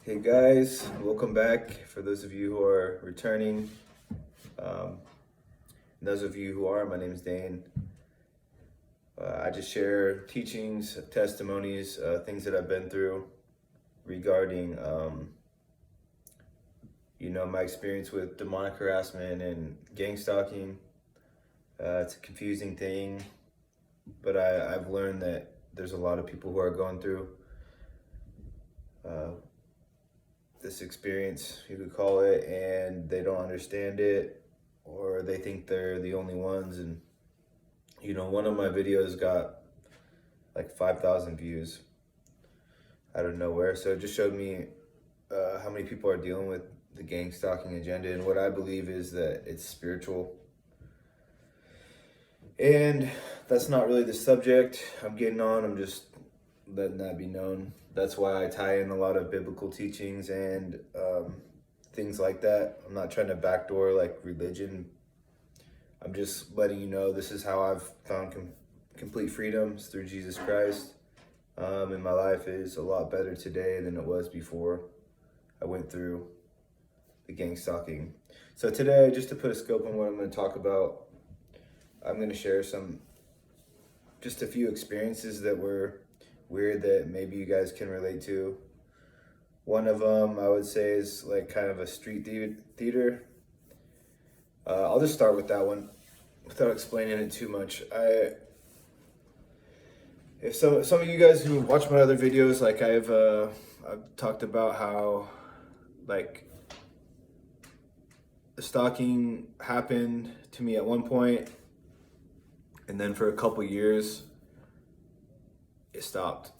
Hey guys, welcome back. For those of you who are returning, um, those of you who are, my name is Dane. I just share teachings, testimonies, things that I've been through regarding, my experience with demonic harassment and gang stalking. It's a confusing thing, but I've learned that there's a lot of people who are going through uh, this experience, you could call it, and they don't understand it, or they think they're the only ones. And one of my videos got like 5,000 views out of nowhere, so it just showed me how many people are dealing with the gang stalking agenda. And what I believe is that it's spiritual, and that's not really the subject I'm getting on. I'm just letting that be known. That's why I tie in a lot of biblical teachings and things like that. I'm not trying to backdoor like religion. I'm just letting you know this is how I've found complete freedoms through Jesus Christ. And my life is a lot better today than it was before I went through the gang stalking. So today, just to put a scope on what I'm going to talk about, I'm going to share just a few experiences that were weird that maybe you guys can relate to. One of them I would say is like kind of a street theater. I'll just start with that one without explaining it too much. If some of you guys who watch my other videos, like I've talked about how like the stalking happened to me at one point, and then for a couple years it stopped,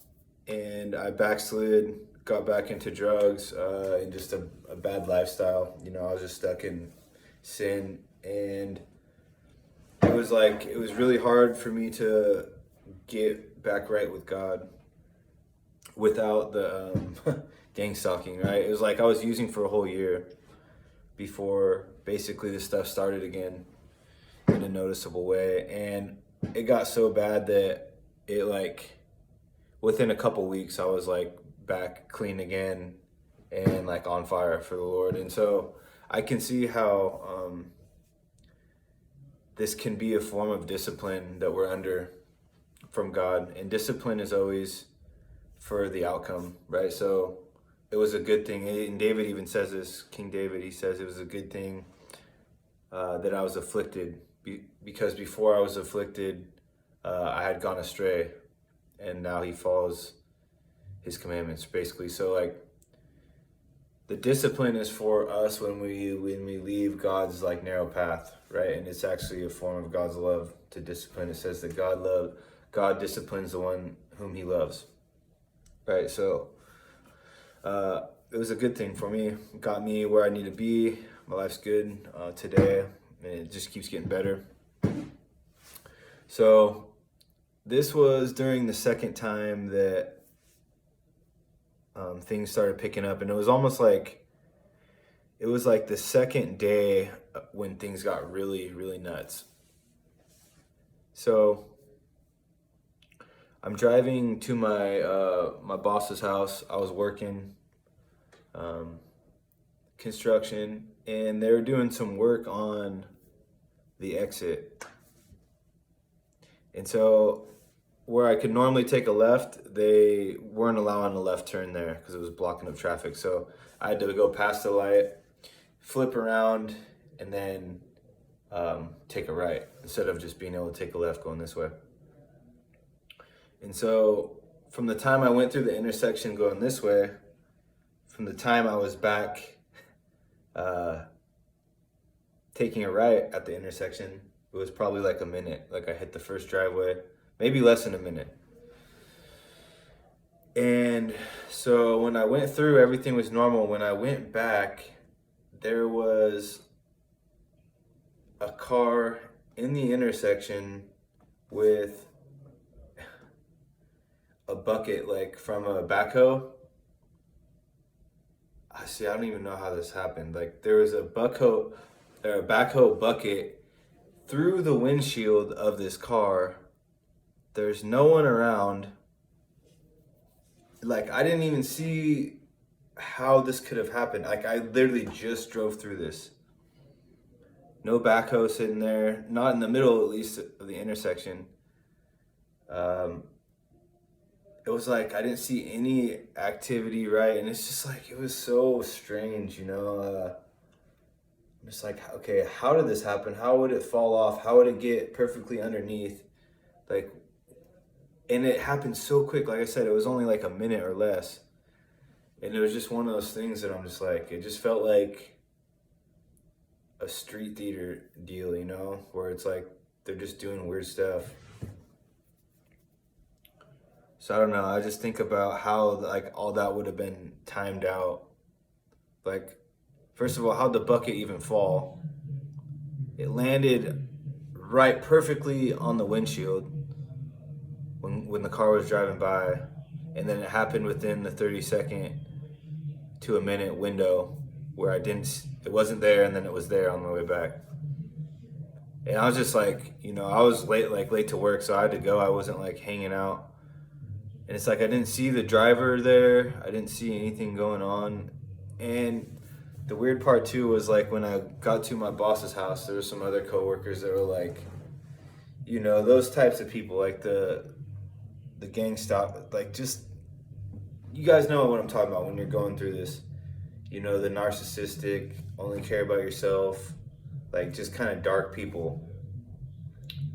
and I backslid, got back into drugs, and just a bad lifestyle. I was just stuck in sin, and it was really hard for me to get back right with God without the gang stalking, right? It was like I was using for a whole year before basically this stuff started again in a noticeable way. And it got so bad that it like within a couple weeks I was like back clean again and like on fire for the Lord. And so I can see how this can be a form of discipline that we're under from God, and discipline is always for the outcome, right? So it was a good thing, and David even says this. King David, he says it was a good thing that I was afflicted, because before I was afflicted, I had gone astray, and now he follows his commandments, basically. So like the discipline is for us when we leave God's like narrow path, right? And it's actually a form of God's love to discipline. It says that God disciplines the one whom he loves, right? So it was a good thing for me. It got me where I need to be. My life's good today, and it just keeps getting better. So this was during the second time that things started picking up, and it was almost like the second day when things got really, really nuts. So I'm driving to my boss's house. I was working construction, and they were doing some work on the exit. And so where I could normally take a left, they weren't allowing a left turn there because it was blocking up traffic. So I had to go past the light, flip around, and then take a right instead of just being able to take a left going this way. And so from the time I went through the intersection going this way, from the time I was back taking a right at the intersection, it was probably like a minute. Like I hit the first driveway, maybe less than a minute. And so when I went through, everything was normal. When I went back, there was a car in the intersection with a bucket, like from a backhoe. I don't even know how this happened. Like there was a backhoe bucket through the windshield of this car. There's no one around. Like I didn't even see how this could have happened. Like, I literally just drove through this. No backhoe sitting there, not in the middle at least of the intersection. It was like I didn't see any activity, right? And it's just like, it was so strange, you know? I'm just like, okay, how did this happen? How would it fall off? How would it get perfectly underneath? Like, and it happened so quick. Like I said, it was only like a minute or less. And it was just one of those things that I'm just like, it just felt like a street theater deal, you know, where it's like they're just doing weird stuff. So I don't know. I just think about how like all that would have been timed out. Like, first of all, how'd the bucket even fall? It landed right perfectly on the windshield when the car was driving by, and then it happened within the 30-second to a minute window where it wasn't there, and then it was there on my way back. And I was just like, you know, I was late to work, so I had to go. I wasn't like hanging out. And it's like I didn't see the driver there. I didn't see anything going on. And the weird part too was like when I got to my boss's house, there were some other coworkers that were like, you know, those types of people, like the Gangstalk, like, just, you guys know what I'm talking about when you're going through this. You know, the narcissistic, only care about yourself, like just kind of dark people.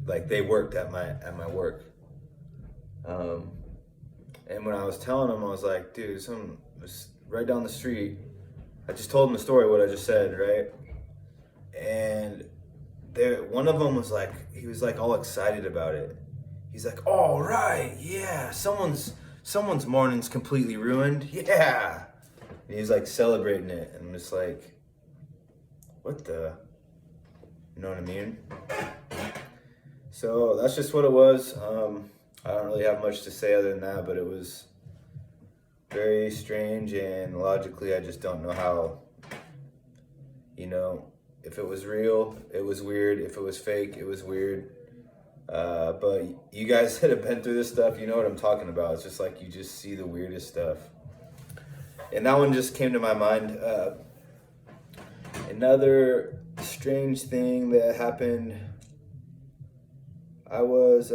Like, they worked at my work. And when I was telling them, I was like, dude, something was right down the street. I just told them the story, what I just said, right? And one of them was like, he was like all excited about it. He's like, all right, yeah, someone's morning's completely ruined, yeah. And he's like celebrating it, and I'm just like, what the, you know what I mean? So that's just what it was. I don't really have much to say other than that, but it was very strange, and logically I just don't know how, you know, if it was real, it was weird. If it was fake, it was weird. But you guys that have been through this stuff, you know what I'm talking about. It's just like you just see the weirdest stuff. And that one just came to my mind. Another strange thing that happened, I was,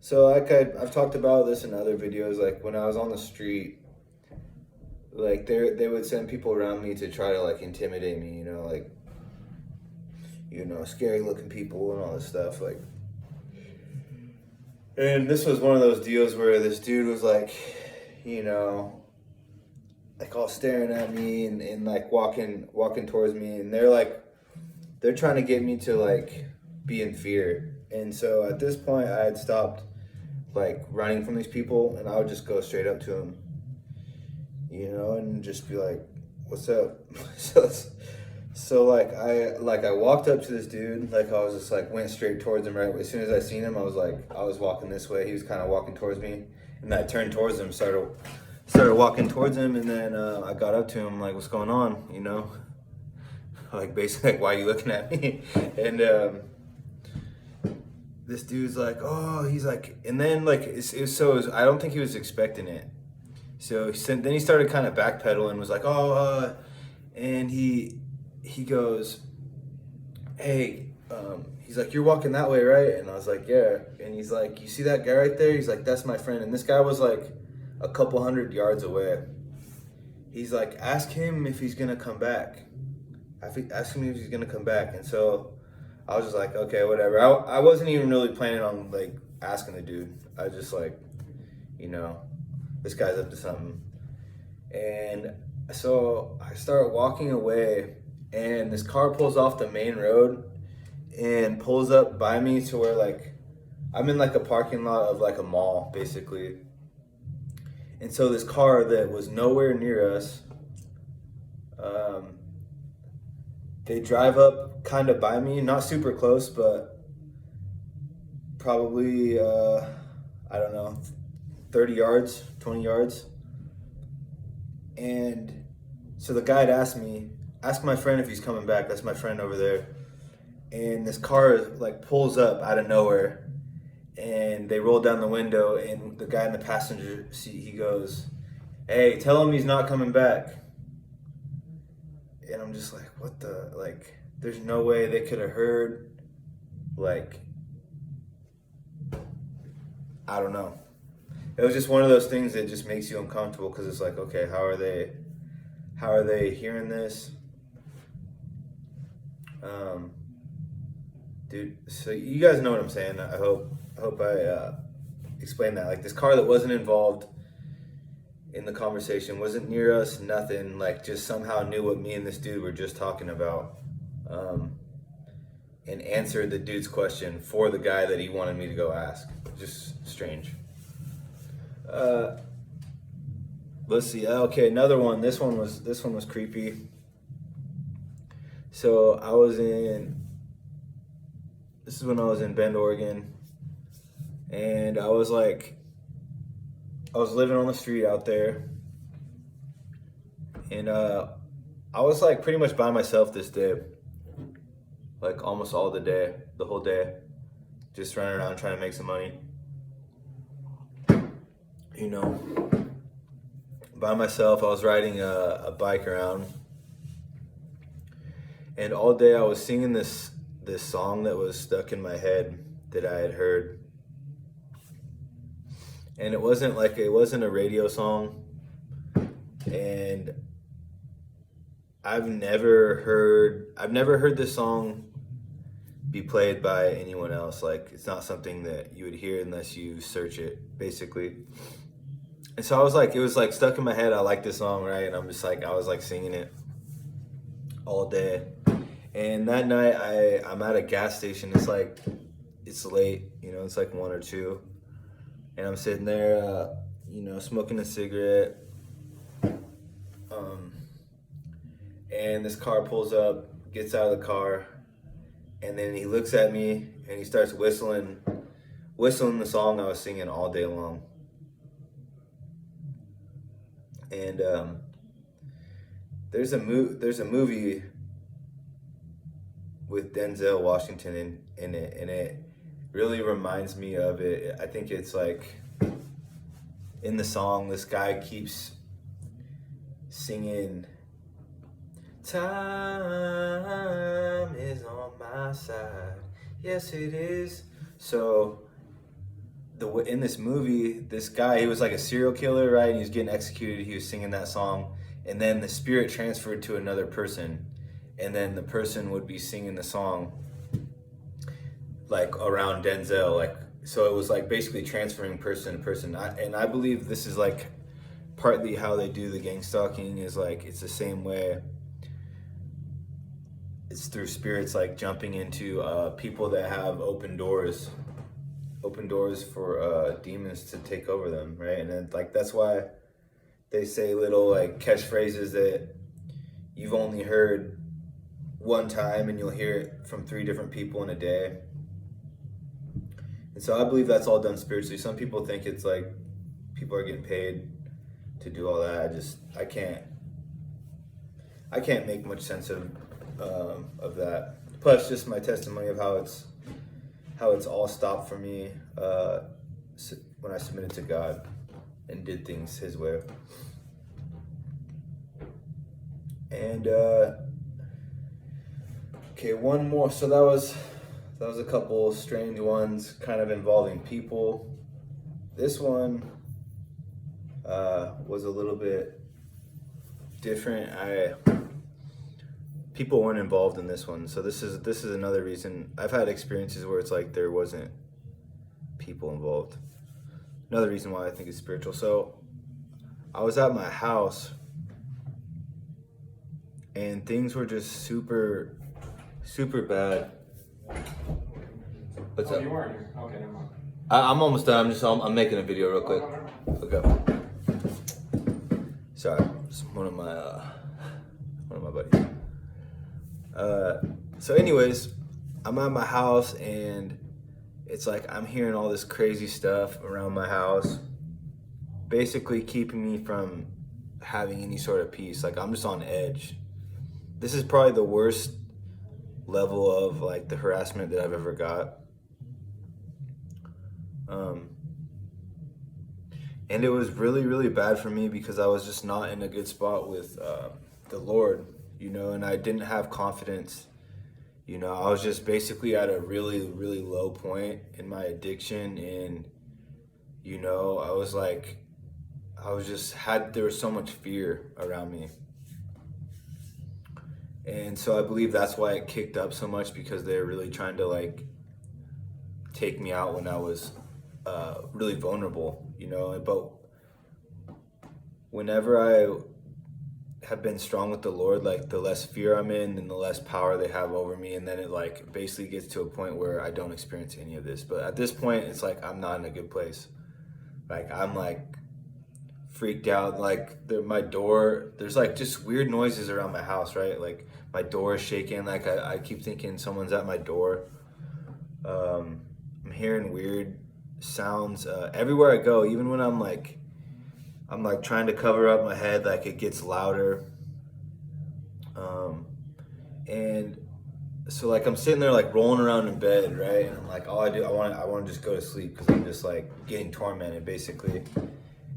so like I've talked about this in other videos, like when I was on the street, like they would send people around me to try to like intimidate me, you know, like, you know, scary looking people and all this stuff, like. And this was one of those deals where this dude was like, you know, like all staring at me and like walking towards me, and they're trying to get me to like be in fear. And so at this point I had stopped like running from these people, and I would just go straight up to them, you know, and just be like, what's up? So like I walked up to this dude, like I was just like went straight towards him, right? As soon as I seen him, I was walking this way, he was kind of walking towards me, and I turned towards him, started walking towards him, and then I got up to him like, what's going on, you know? Like basically like, why are you looking at me? And this dude's like, oh, he's like, and then like I don't think he was expecting it. So then he started kind of backpedaling, was like, oh, and he goes, hey, he's like, you're walking that way, right? And I was like, yeah. And he's like, you see that guy right there? He's like, that's my friend. And this guy was like a couple 100 yards away. He's like, ask him if he's gonna come back. Ask him if he's gonna come back. And so I was just like, okay, whatever. I wasn't even really planning on like asking the dude. I was just like, you know, this guy's up to something. And so I started walking away, and this car pulls off the main road and pulls up by me to where like I'm in like a parking lot of like a mall basically. And so this car that was nowhere near us, they drive up kind of by me, not super close, but probably, I don't know, 30 yards, 20 yards. And so the guy had asked me, ask my friend if he's coming back. That's my friend over there. And this car like pulls up out of nowhere, and they roll down the window, and the guy in the passenger seat, he goes, hey, tell him he's not coming back. And I'm just like, what the, like, there's no way they could have heard, like, I don't know. It was just one of those things that just makes you uncomfortable, because it's like, okay, how are they hearing this? Dude, so you guys know what I'm saying. I hope I explained that. Like, this car that wasn't involved in the conversation, wasn't near us, nothing, like, just somehow knew what me and this dude were just talking about, and answered the dude's question for the guy that he wanted me to go ask. Just strange. Let's see. Okay, another one. This one was creepy. So this is when I was in Bend, Oregon, and I was living on the street out there, and I was like pretty much by myself this day, like almost all the whole day, just running around trying to make some money, you know, by myself. I was riding a bike around, and all day I was singing this song that was stuck in my head that I had heard. And it wasn't a radio song, and I've never heard this song be played by anyone else. Like, it's not something that you would hear unless you search it, basically. And so it was like stuck in my head. I like this song, right? And I'm just like, I was like singing it all day. And that night I'm at a gas station. It's late, you know, it's like 1 or 2. And I'm sitting there, you know, smoking a cigarette. And this car pulls up, gets out of the car, and then he looks at me and he starts whistling the song I was singing all day long. And there's a movie with Denzel Washington in it, and it really reminds me of it. I think it's like, in the song, this guy keeps singing, "Time is on my side, yes it is." So in this movie, this guy, he was like a serial killer, right? And he was getting executed. He was singing that song, and then the spirit transferred to another person, and then the person would be singing the song like around Denzel, like, so it was like basically transferring person to person. And I believe this is like partly how they do the gang stalking, is like, it's the same way. It's through spirits like jumping into people that have open doors for demons to take over them, right? And then, like, that's why they say little like catchphrases that you've only heard one time, and you'll hear it from 3 different people in a day. And so I believe that's all done spiritually. Some people think it's like people are getting paid to do all that. I can't make much sense of that. Plus, just my testimony of how it's all stopped for me when I submitted to God and did things His way. And okay, one more. So that was a couple strange ones, kind of involving people. This one was a little bit different. People weren't involved in this one, so this is another reason. I've had experiences where it's like there wasn't people involved. Another reason why I think it's spiritual. So I was at my house, and things were just super bad. What's up? You weren't here. Okay, never mind. I'm almost done. I'm making a video real quick. Okay. Sorry, it's one of my buddies. So anyways, I'm at my house, and it's like I'm hearing all this crazy stuff around my house, basically keeping me from having any sort of peace. Like, I'm just on edge. This is probably the worst level of like the harassment that I've ever got. And it was really, really bad for me because I was just not in a good spot with the Lord, you know, and I didn't have confidence. You know, I was just basically at a really, really low point in my addiction. And, you know, there was so much fear around me. And so I believe that's why it kicked up so much, because they were really trying to like take me out when I was really vulnerable, you know. But whenever I have been strong with the Lord, like the less fear I'm in and the less power they have over me. And then it like basically gets to a point where I don't experience any of this. But at this point, it's like I'm not in a good place. Like I'm like freaked out. Like my door, there's like just weird noises around my house, right? Like my door is shaking. Like I keep thinking someone's at my door. I'm hearing weird sounds everywhere I go. Even when I'm like trying to cover up my head, like it gets louder. And so like I'm sitting there like rolling around in bed, right? And I'm like, all I want to just go to sleep because I'm just like getting tormented basically.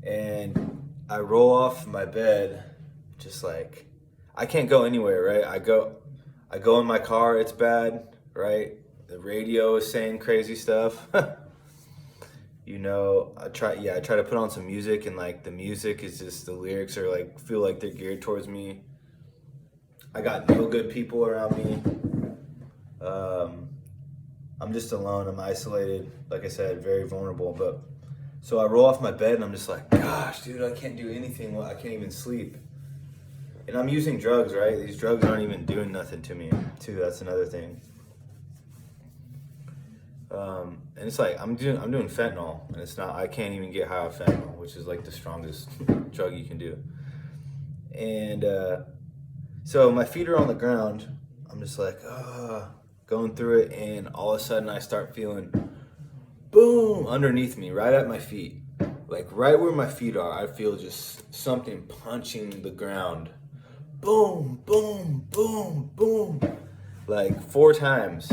And I roll off my bed, just like I can't go anywhere, right? I go in my car, it's bad, right? The radio is saying crazy stuff. You know, I try to put on some music, and like the music is just, the lyrics are like, feel like they're geared towards me. I got no good people around me. I'm just alone, I'm isolated, like I said, very vulnerable. But so I roll off my bed and I'm just like, gosh, dude, I can't do anything. I can't even sleep. And I'm using drugs, right? These drugs aren't even doing nothing to me, too. That's another thing. And it's like I'm doing fentanyl, and it's not. I can't even get high off fentanyl, which is like the strongest drug you can do. And so my feet are on the ground. I'm just like going through it, and all of a sudden I start feeling boom underneath me, right at my feet, like right where my feet are. I feel just something punching the ground. Boom, boom, boom, boom, like 4 times.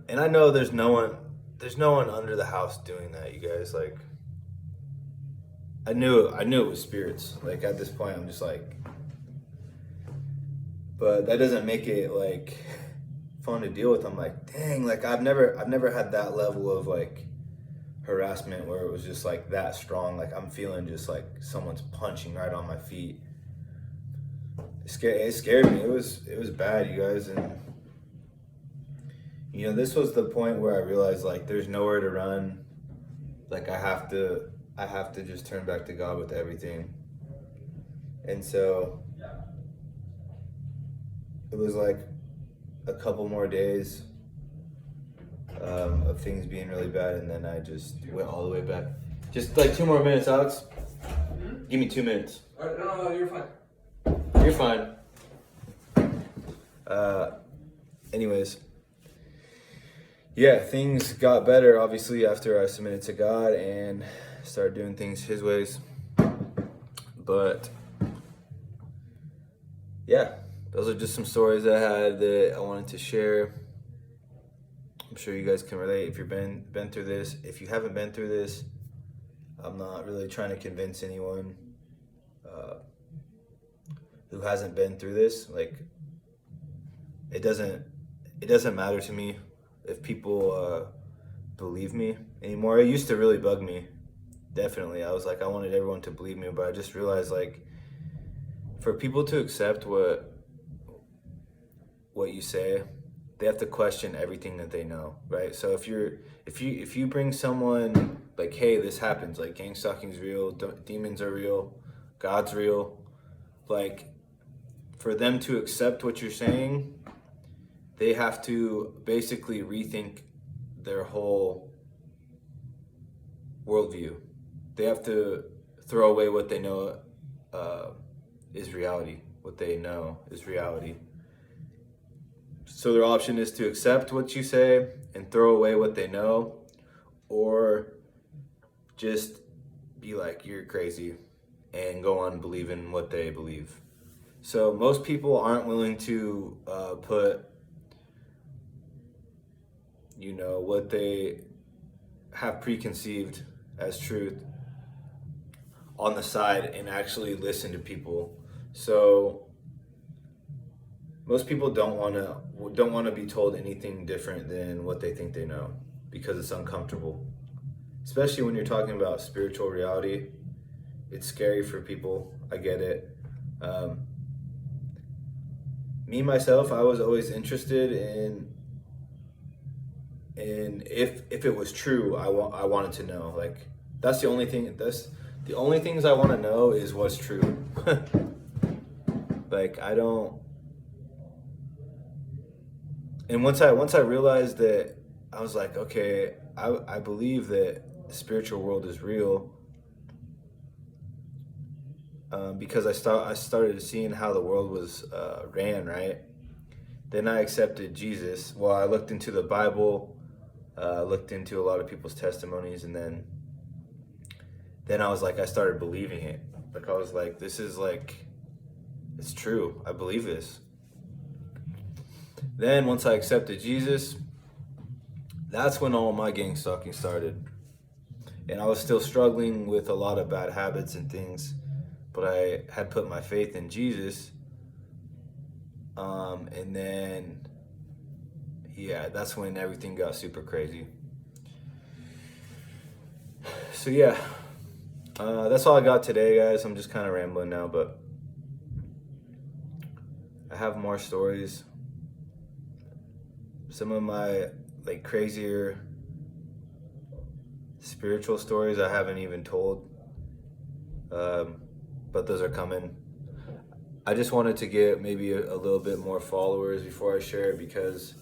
And I know there's no one under the house doing that, you guys. Like, I knew it was spirits. Like at this point, I'm just like, but that doesn't make it like fun to deal with. I'm like, dang, like I've never had that level of like harassment where it was just like that strong. Like I'm feeling just like someone's punching right on my feet. It scared me. It was bad, you guys. And you know, this was the point where I realized like there's nowhere to run. Like I have to just turn back to God with everything. And so it was like a couple more days of things being really bad, and then I just went all the way back. Just like 2 more minutes, Alex. Give me 2 minutes. No, you're fine. You're fine. Anyways. Yeah, things got better, obviously, after I submitted to God and started doing things His ways. But, yeah, those are just some stories I had that I wanted to share. I'm sure you guys can relate if you've been through this. If you haven't been through this, I'm not really trying to convince anyone who hasn't been through this. Like, it doesn't matter to me if people believe me anymore. It used to really bug me. Definitely. I was like, I wanted everyone to believe me, but I just realized like for people to accept what you say, they have to question everything that they know, right? So if you bring someone like, hey, this happens, like gang stalking's real, demons are real, God's real, like for them to accept what you're saying, they have to basically rethink their whole worldview. They have to throw away what they know is reality. What they know is reality. So their option is to accept what you say and throw away what they know, or just be like, you're crazy, and go on believing what they believe. So most people aren't willing to put, you know, what they have preconceived as truth on the side and actually listen to people. So most people don't want to be told anything different than what they think they know because it's uncomfortable. Especially when you're talking about spiritual reality, it's scary for people. I get it. Me myself, I was always interested in if it was true. I wanted to know. Like that's the only thing. That's the only things I want to know is what's true. Like I don't. And once I realized that, I was like, okay, I believe that the spiritual world is real. Because I started seeing how the world was ran, right? Then I accepted Jesus. Well, I looked into the Bible, looked into a lot of people's testimonies, and then I was like, I started believing it. Like I was like, this is like, it's true. I believe this. Then once I accepted Jesus, that's when all my gang stalking started. And I was still struggling with a lot of bad habits and things, but I had put my faith in Jesus. And then, yeah, that's when everything got super crazy. So yeah, that's all I got today, guys. I'm just kind of rambling now, but I have more stories. Some of my like crazier spiritual stories I haven't even told, but those are coming. I just wanted to get maybe a little bit more followers before I share it, because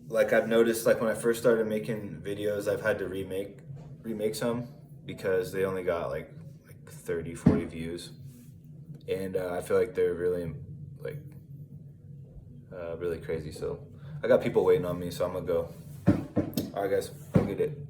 like I've noticed, like when I first started making videos, I've had to remake some because they only got like 30, 40 views, and I feel like they're really like really crazy. So I got people waiting on me, so I'm gonna go. All right, guys, have a good day.